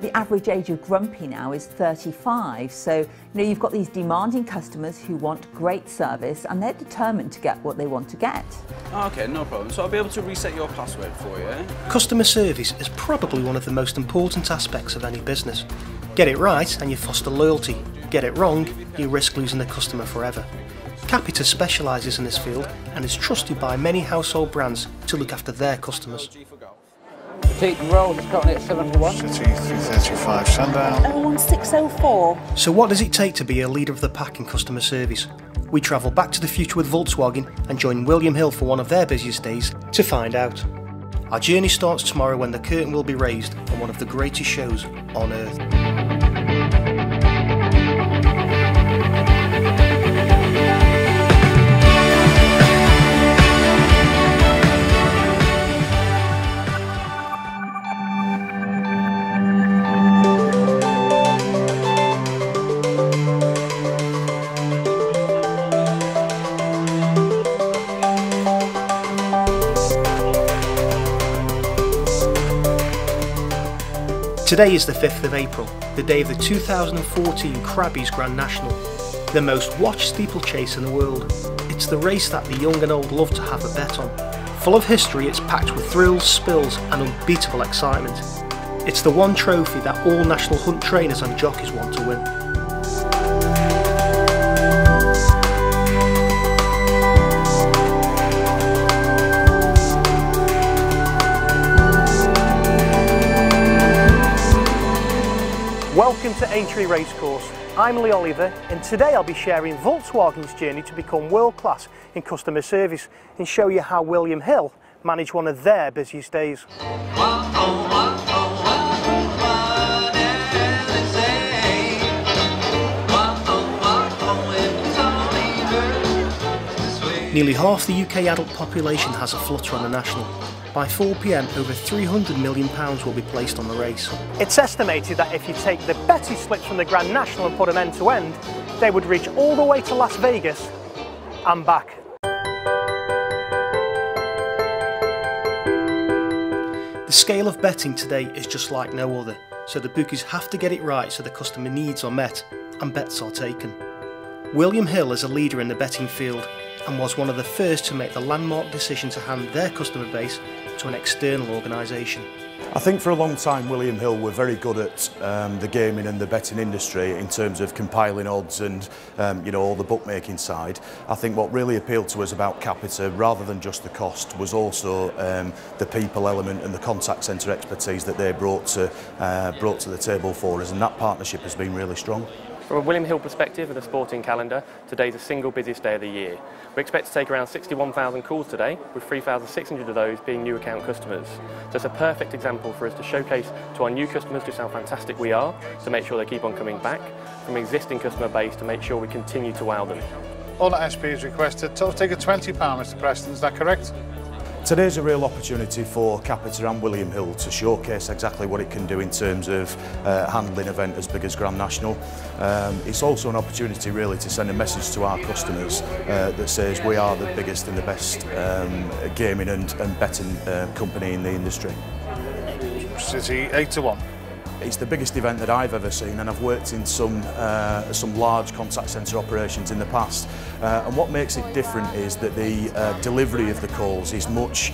the average age of Grumpy now is 35, so you've got these demanding customers who want great service and they're determined to get what they want to get. Okay, no problem. So I'll be able to reset your password for you. Customer service is probably one of the most important aspects of any business. Get it right and you foster loyalty. Get it wrong, you risk losing the customer forever. Capita specialises in this field and is trusted by many household brands to look after their customers. Petite and rolls is currently at 7 to 1. City 335 Sundown. 01604. So what does it take to be a leader of the pack in customer service? We travel back to the future with Volkswagen and join William Hill for one of their busiest days to find out. Our journey starts tomorrow when the curtain will be raised on one of the greatest shows on earth. Today is the 5th of April, the day of the 2014 Krabby's Grand National, the most watched steeplechase in the world. It's the race that the young and old love to have a bet on. Full of history, it's packed with thrills, spills and unbeatable excitement. It's the one trophy that all national hunt trainers and jockeys want to win. Welcome to Aintree Racecourse. I'm Lee Oliver and today I'll be sharing Volkswagen's journey to become world class in customer service and show you how William Hill managed one of their busiest days. Nearly half the UK adult population has a flutter on the National. By 4 p.m, over £300 million will be placed on the race. It's estimated that if you take the betting slips from the Grand National and put them end to end, they would reach all the way to Las Vegas and back. The scale of betting today is just like no other, so the bookies have to get it right so the customer needs are met and bets are taken. William Hill is a leader in the betting field and was one of the first to make the landmark decision to hand their customer base to an external organisation. I think for a long time William Hill were very good at the gaming and the betting industry in terms of compiling odds and all the bookmaking side. I think what really appealed to us about Capita, rather than just the cost, was also the people element and the contact centre expertise that they brought to the table for us, and that partnership has been really strong. From a William Hill perspective of the sporting calendar, today's the single busiest day of the year. We expect to take around 61,000 calls today, with 3,600 of those being new account customers. So it's a perfect example for us to showcase to our new customers just how fantastic we are, to make sure they keep on coming back, from existing customer base to make sure we continue to wow them. All that SP is requested. Total ticket £20, Mr Preston, is that correct? Today's a real opportunity for Capita and William Hill to showcase exactly what it can do in terms of handling an event as big as Grand National. It's also an opportunity really to send a message to our customers that says we are the biggest and the best gaming and betting company in the industry. City 8 to 1. It's the biggest event that I've ever seen, and I've worked in some large contact centre operations in the past. And what makes it different is that the delivery of the calls is much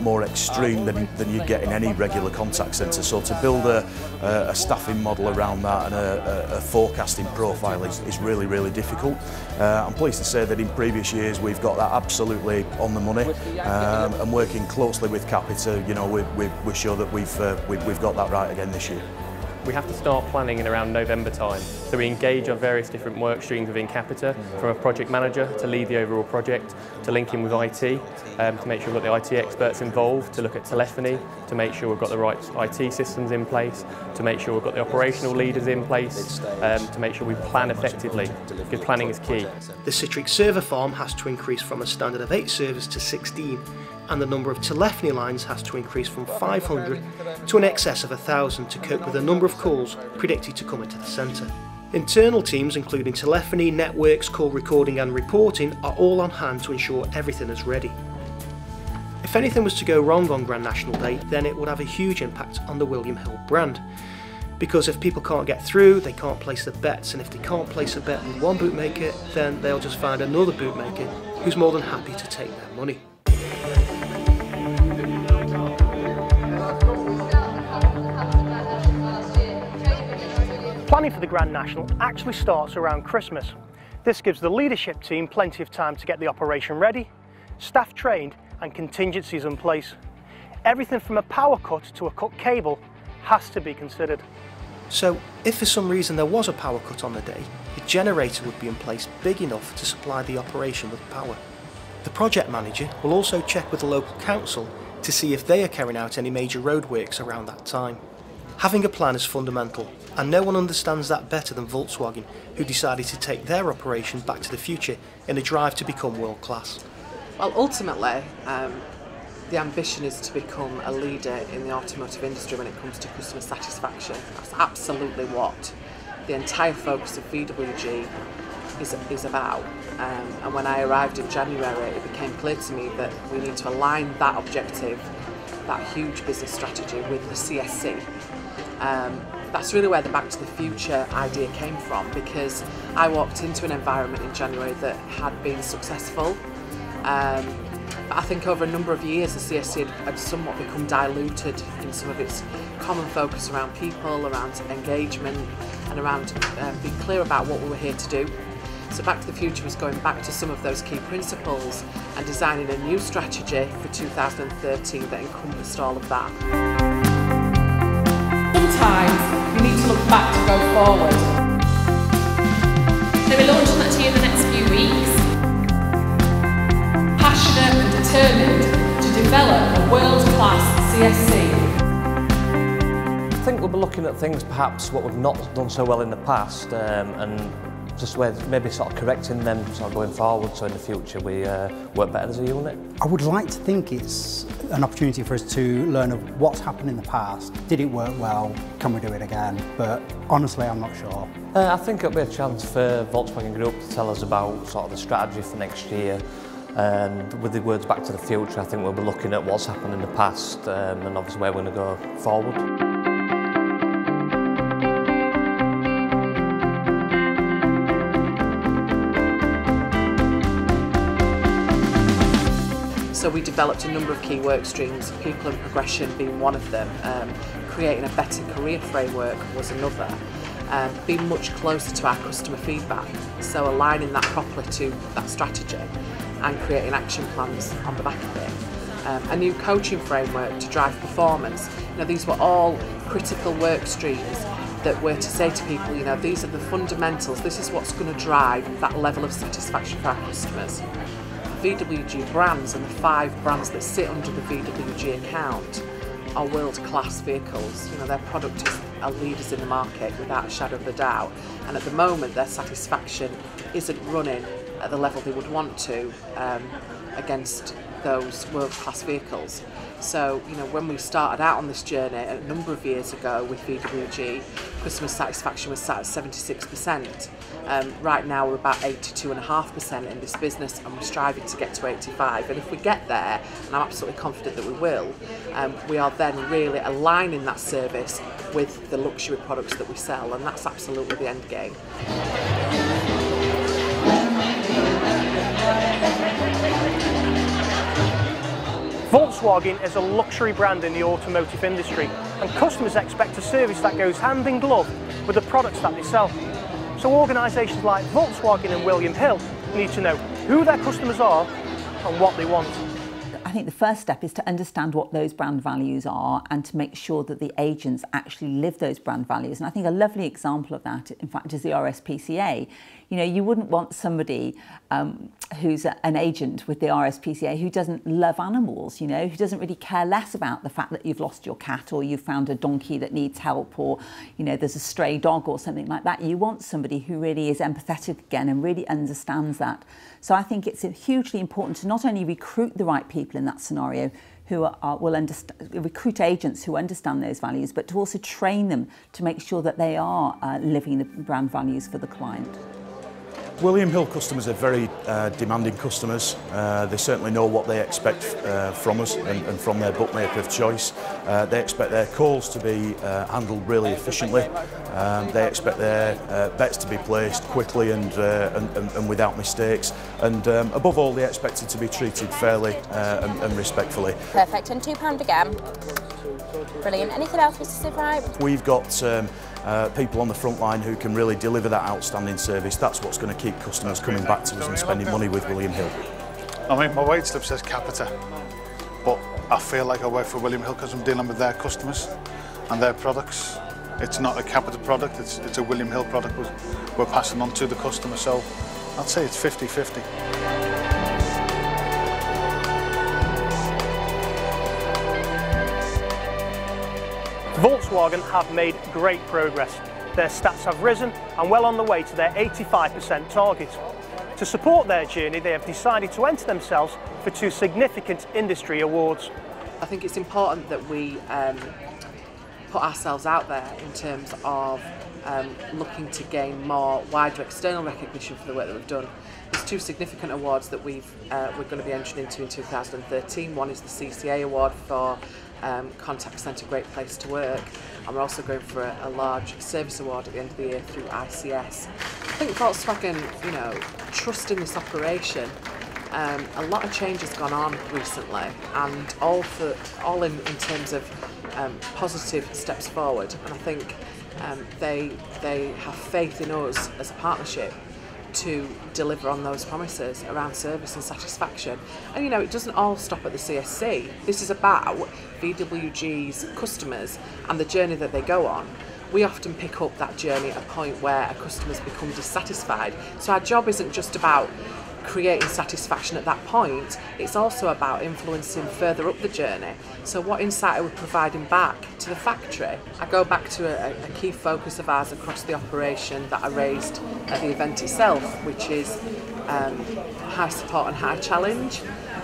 more extreme than you get in any regular contact centre. So to build a staffing model around that and a forecasting profile is really, really difficult. I'm pleased to say that in previous years we've got that absolutely on the money, and working closely with Capita, we're sure that we've got that right again this year. We have to start planning in around November time. So we engage on various different work streams within Capita, from a project manager to lead the overall project, to link in with IT, to make sure we've got the IT experts involved, to look at telephony, to make sure we've got the right IT systems in place, to make sure we've got the operational leaders in place, to make sure we plan effectively, because planning is key. The Citrix server farm has to increase from a standard of 8 servers to 16, and the number of telephony lines has to increase from 500 to an excess of 1,000 to cope with the number of calls predicted to come into the centre. Internal teams including telephony, networks, call recording and reporting are all on hand to ensure everything is ready. If anything was to go wrong on Grand National Day, then it would have a huge impact on the William Hill brand. Because if people can't get through, they can't place their bets, and if they can't place a bet with one bootmaker, then they'll just find another bootmaker who's more than happy to take their money. Planning for the Grand National actually starts around Christmas. This gives the leadership team plenty of time to get the operation ready, staff trained and contingencies in place. Everything from a power cut to a cut cable has to be considered. So if for some reason there was a power cut on the day, a generator would be in place big enough to supply the operation with power. The project manager will also check with the local council to see if they are carrying out any major roadworks around that time. Having a plan is fundamental, and no one understands that better than Volkswagen, who decided to take their operation back to the future in a drive to become world class. Well, ultimately, the ambition is to become a leader in the automotive industry when it comes to customer satisfaction. That's absolutely what the entire focus of VWG is about. And when I arrived in January, it became clear to me that we need to align that objective, that huge business strategy, with the CSC. That's really where the Back to the Future idea came from, because I walked into an environment in January that had been successful. But I think over a number of years the CSC had somewhat become diluted in some of its common focus around people, around engagement and around being clear about what we were here to do. So Back to the Future was going back to some of those key principles and designing a new strategy for 2013 that encompassed all of that. Sometimes you need to look back to go forward. So we're launching that to you in the next few weeks. Passionate and determined to develop a world-class CSC. I think we'll be looking at things perhaps what we've not done so well in the past, and just maybe sort of correcting them sort of going forward, so in the future we work better as a unit. I would like to think it's an opportunity for us to learn of what's happened in the past. Did it work well? Can we do it again? But honestly, I'm not sure. I think it'll be a chance for Volkswagen Group to tell us about sort of the strategy for next year. And with the words Back to the Future, I think we'll be looking at what's happened in the past and obviously where we're going to go forward. So we developed a number of key work streams, people and progression being one of them, creating a better career framework was another, being much closer to our customer feedback, so aligning that properly to that strategy and creating action plans on the back of it. A new coaching framework to drive performance. You know, these were all critical work streams that were to say to people, you know, these are the fundamentals, this is what's going to drive that level of satisfaction for our customers. VWG brands and the 5 brands that sit under the VWG account are world-class vehicles. You know, their product are leaders in the market without a shadow of a doubt, and at the moment their satisfaction isn't running at the level they would want to against those world-class vehicles. So, you know, when we started out on this journey a number of years ago with VWG, customer satisfaction was sat at 76%. Right now we're about 82.5% in this business, and we're striving to get to 85%. And if we get there, and I'm absolutely confident that we will, we are then really aligning that service with the luxury products that we sell, and that's absolutely the end game. Volkswagen is a luxury brand in the automotive industry, and customers expect a service that goes hand in glove with the products that they sell. So organisations like Volkswagen and William Hill need to know who their customers are and what they want. I think the first step is to understand what those brand values are and to make sure that the agents actually live those brand values. And I think a lovely example of that, in fact, is the RSPCA. You know, you wouldn't want somebody who's an agent with the RSPCA who doesn't love animals, you know, who doesn't really care less about the fact that you've lost your cat or you've found a donkey that needs help, or, you know, there's a stray dog or something like that. You want somebody who really is empathetic again and really understands that. So I think it's hugely important to not only recruit the right people in that scenario who will recruit agents who understand those values, but to also train them to make sure that they are living the brand values for the client. William Hill customers are very demanding customers. They certainly know what they expect from us and from their bookmaker of choice. They expect their calls to be handled really efficiently. They expect their bets to be placed quickly and without mistakes. And above all, they expect it to be treated fairly and respectfully. Perfect, and £2 again. Brilliant. Anything else, Mr. Sivrite? We've got people on the front line who can really deliver that outstanding service. That's what's going to keep customers coming back to us and spending money with William Hill. I mean, my wage slip says Capita, but I feel like I work for William Hill because I'm dealing with their customers and their products. It's not a Capita product, it's a William Hill product we're passing on to the customer, so I'd say it's 50-50. Volkswagen have made great progress. Their stats have risen and well on the way to their 85% target. To support their journey, they have decided to enter themselves for 2 significant industry awards. I think it's important that we put ourselves out there in terms of looking to gain more wider external recognition for the work that we've done. There's 2 significant awards that we're going to be entering into in 2013. One is the CCA award for Contact Centre Great Place to Work, and we're also going for a large service award at the end of the year through ICS. I think Volkswagen, you know, trust in this operation. A lot of change has gone on recently, and all in terms of positive steps forward. And I think they have faith in us as a partnership to deliver on those promises around service and satisfaction. And you know, it doesn't all stop at the CSC. This is about VWG's customers and the journey that they go on. We often pick up that journey at a point where a customer's become dissatisfied. So our job isn't just about creating satisfaction at that point, it's also about influencing further up the journey. So what insight are we providing back to the factory? I go back to a key focus of ours across the operation that I raised at the event itself, which is high support and high challenge.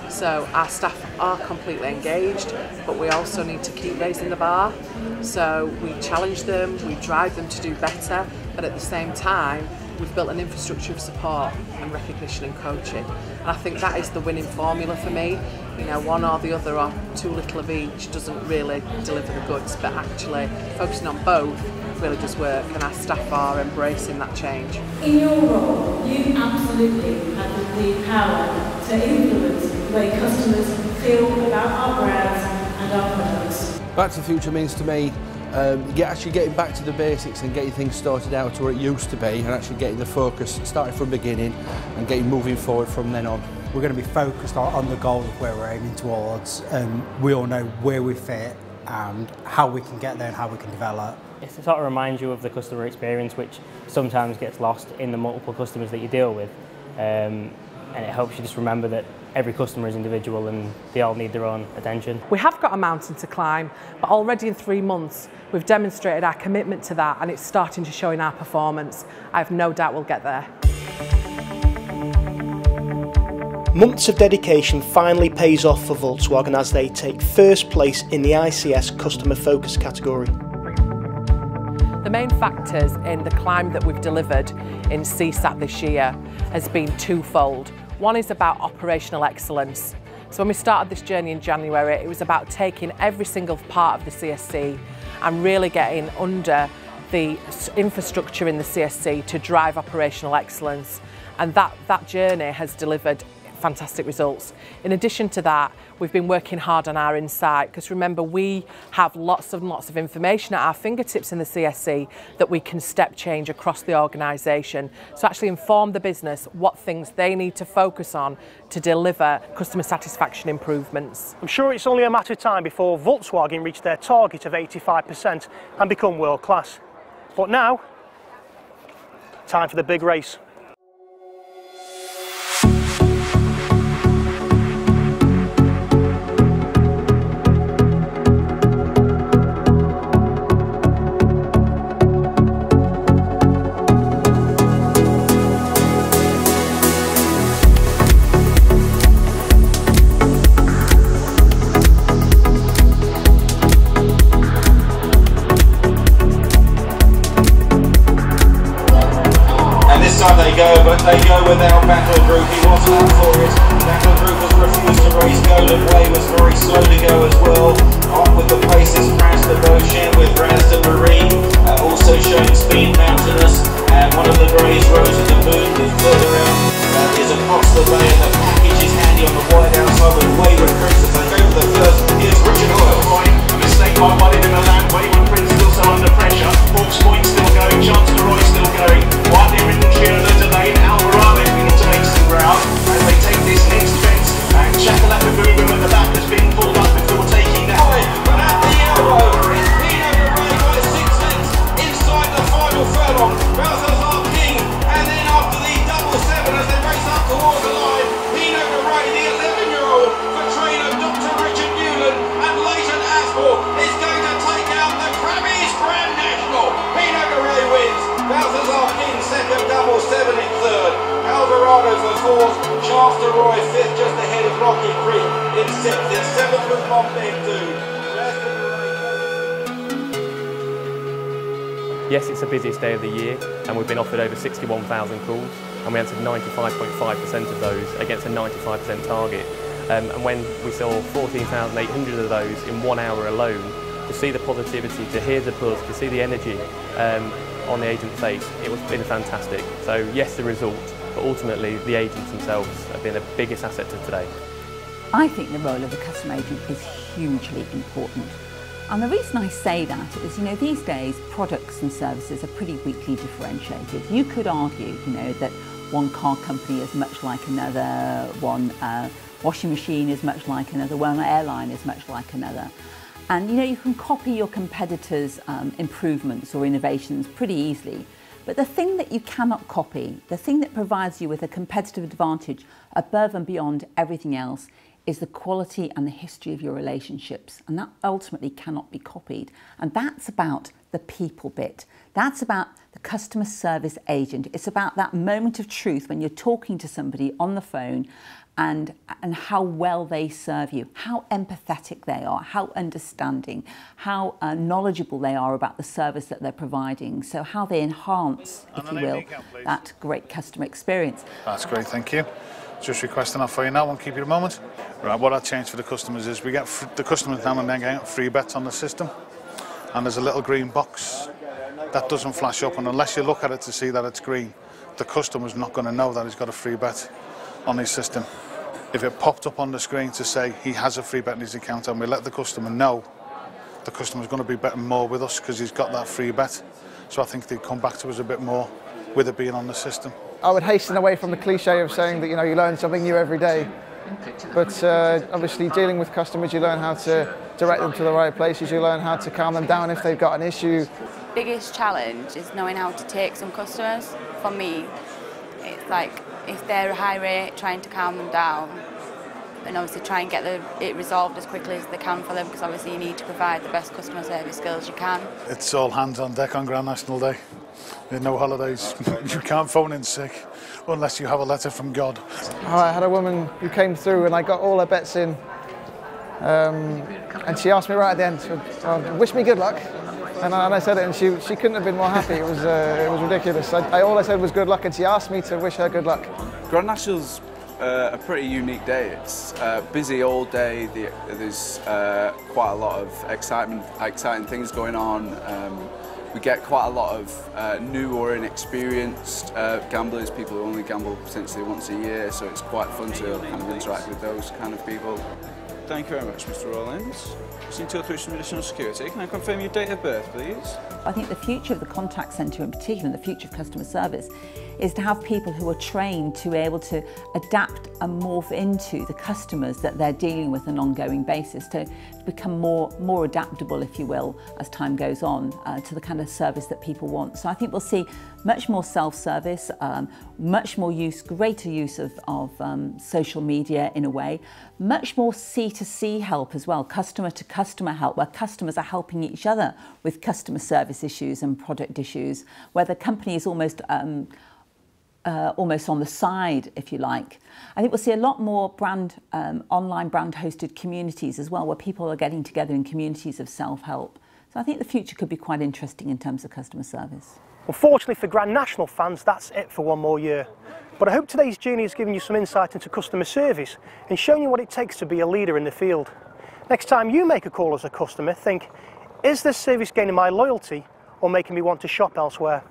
So our staff are completely engaged, but we also need to keep raising the bar. So we challenge them, we drive them to do better, but at the same time, we've built an infrastructure of support and recognition and coaching. And I think that is the winning formula for me. You know, one or the other or too little of each doesn't really deliver the goods, but actually focusing on both really does work, and our staff are embracing that change. In your role, you absolutely have the power to influence the way customers feel about our brands and our products. Back to the Future means to me actually getting back to the basics and getting things started out to where it used to be, and actually getting the focus, starting from the beginning and getting moving forward from then on. We're going to be focused on the goal of where we're aiming towards, and we all know where we fit and how we can get there and how we can develop. It sort of reminds you of the customer experience, which sometimes gets lost in the multiple customers that you deal with, and it helps you just remember that every customer is individual and they all need their own attention. We have got a mountain to climb, but already in 3 months we've demonstrated our commitment to that, and it's starting to show in our performance. I have no doubt we'll get there. Months of dedication finally pays off for Volkswagen as they take first place in the ICS Customer Focus category. The main factors in the climb that we've delivered in CSAT this year has been twofold. One is about operational excellence. So when we started this journey in January, it was about taking every single part of the CSC and really getting under the infrastructure in the CSC to drive operational excellence. And that journey has delivered fantastic results. In addition to that, we've been working hard on our insight, because remember, we have lots and lots of information at our fingertips in the CSC that we can step change across the organisation. So actually inform the business what things they need to focus on to deliver customer satisfaction improvements. I'm sure it's only a matter of time before Volkswagen reach their target of 85% and become world class. But now, time for the big race. they go without Battle Group. He wasn't up for it. Battle Group has refused to race. Golden Way was very slow to go as well. On with the paces, France de Beauchamp with Raz de Marie, also showing speed mountainous. And one of the greys, Rose of the Moon, with further out is across the bay, and the package is handy on the wide outside with Way recruits as they go for the first. Here's Richard Hoyle. A mistake by Buddy de Milan. Wayward Prince still so under pressure. Hawks Point still going. Chance de Roy still going. Widely ridden Shearer Delane. Alvarado beginning to make some ground as they take this next fence. And Chakalaka Boom at the back has been pulled up before taking that. But at the elbow, it's Pino Garay by 6 lengths inside the final furlong. Balthazar King, and then after the double seven as they race up towards the line, Pino Garay, the 11-year-old, for trainer Dr. Richard Newland, and Leighton Aspel is going to take out the Krabbies Grand National. Pino Garay wins. Balthazar King second, double seven in third. Alvarado for fourth. Chance de Roy fifth, just ahead of Rocky Creek in sixth. In seventh was Montpellier too. Yes, it's the busiest day of the year, and we've been offered over 61,000 calls, and we answered 95.5% of those against a 95% target. And when we saw 14,800 of those in 1 hour alone, to see the positivity, to hear the buzz, to see the energy on the agent's face, it was been fantastic. So yes, the result, but ultimately the agents themselves have been the biggest asset to today. I think the role of the customer agent is hugely important. And the reason I say that is, these days products and services are pretty weakly differentiated. You could argue, that one car company is much like another, one washing machine is much like another, one airline is much like another. And you can copy your competitors' improvements or innovations pretty easily. But the thing that you cannot copy, the thing that provides you with a competitive advantage above and beyond everything else, is the quality and the history of your relationships. And that ultimately cannot be copied. And that's about the people bit. That's about the customer service agent. It's about that moment of truth when you're talking to somebody on the phone and how well they serve you, how empathetic they are, how understanding, how knowledgeable they are about the service that they're providing. So how they enhance, if you will, that great customer experience. That's great, thank you. Just requesting that for you now, won't keep you a moment. Right, what I changed for the customers is we get the customers now and then get free bets on the system, and there's a little green box that doesn't flash up, and unless you look at it to see that it's green, the customer's not going to know that he's got a free bet on his system. If it popped up on the screen to say he has a free bet in his account and we let the customer know, the customer's going to be betting more with us because he's got that free bet. So I think they'd come back to us a bit more with it being on the system. I would hasten away from the cliche of saying that you learn something new every day. But obviously dealing with customers, you learn how to direct them to the right places, you learn how to calm them down if they've got an issue. Biggest challenge is knowing how to take some customers. For me, it's like if they're high rate, trying to calm them down and obviously try and get it resolved as quickly as they can for them, because obviously you need to provide the best customer service skills you can. It's all hands on deck on Grand National Day. There's no holidays. You can't phone in sick unless you have a letter from God. I had a woman who came through and I got all her bets in, and she asked me right at the end, she said, wish me good luck. And I said it, and she couldn't have been more happy. It was ridiculous. All I said was good luck, and she asked me to wish her good luck. Grand National's a pretty unique day. It's busy all day. There's quite a lot of exciting things going on. We get quite a lot of new or inexperienced gamblers, people who only gamble potentially once a year, so it's quite fun to kind of interact with those kind of people. Thank you very much, Mr. Rollins. Just need to go through some additional security. Can I confirm your date of birth, please? I think the future of the contact centre in particular, and the future of customer service, is to have people who are trained to be able to adapt and morph into the customers that they're dealing with on an ongoing basis, to become more adaptable, if you will, as time goes on, to the kind of service that people want. So I think we'll see much more self-service, much more greater use of social media in a way, much more C2C help as well, customer to customer help, where customers are helping each other with customer service issues and product issues, where the company is almost on the side, if you like. I think we'll see a lot more online brand hosted communities as well, where people are getting together in communities of self-help. So I think the future could be quite interesting in terms of customer service. Unfortunately for Grand National fans, that's it for one more year. But I hope today's journey has given you some insight into customer service and shown you what it takes to be a leader in the field. Next time you make a call as a customer, think, is this service gaining my loyalty or making me want to shop elsewhere?